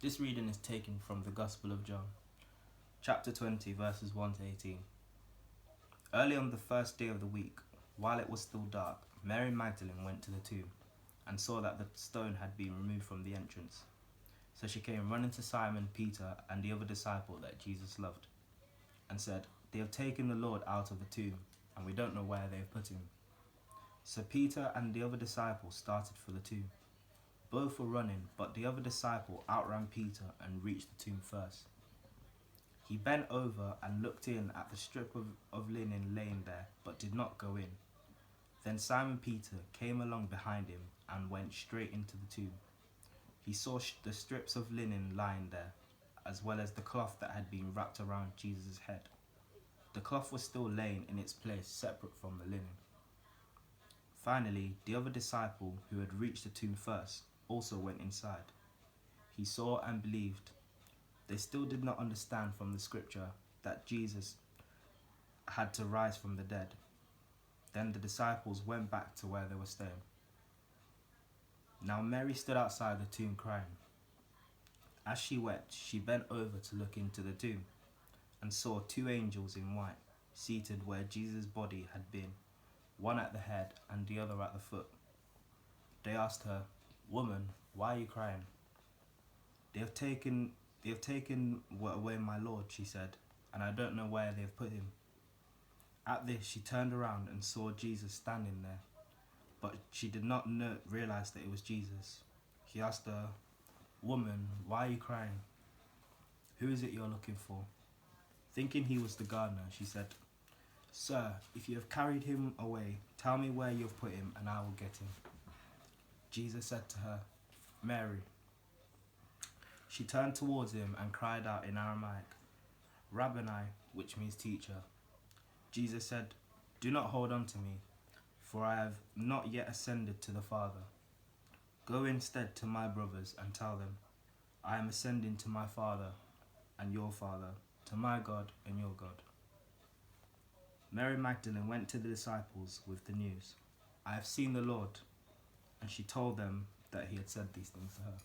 This reading is taken from the Gospel of John, chapter 20, verses 1 to 18. Early on the first day of the week, while it was still dark, Mary Magdalene went to the tomb and saw that the stone had been removed from the entrance. So she came running to Simon, Peter, and the other disciple that Jesus loved, and said, "They have taken the Lord out of the tomb, and we don't know where they have put him." So Peter and the other disciple started for the tomb. Both were running, but the other disciple outran Peter and reached the tomb first. He bent over and looked in at the strip of linen laying there, but did not go in. Then Simon Peter came along behind him and went straight into the tomb. He saw the strips of linen lying there, as well as the cloth that had been wrapped around Jesus' head. The cloth was still laying in its place, separate from the linen. Finally, the other disciple, who had reached the tomb first, also went inside. He saw and believed. They still did not understand from the scripture that Jesus had to rise from the dead. Then the disciples went back to where they were staying. Now Mary stood outside the tomb crying. As she wept, she bent over to look into the tomb and saw two angels in white seated where Jesus' body had been, one at the head and the other at the foot. They asked her, "Woman, why are you crying?" They have taken away my Lord," she said, "and I don't know where they have put him." At this, she turned around and saw Jesus standing there, but she did not realize that it was Jesus. He asked her, "Woman, why are you crying? Who is it you're looking for?" Thinking he was the gardener, she said, "Sir, if you have carried him away, tell me where you have put him, and I will get him." Jesus said to her, "Mary." She turned towards him and cried out in Aramaic, "Rabboni," which means teacher. Jesus said, "Do not hold on to me, for I have not yet ascended to the Father. Go instead to my brothers and tell them, I am ascending to my Father and your Father, to my God and your God." Mary Magdalene went to the disciples with the news, "I have seen the Lord," and she told them that he had said these things to her.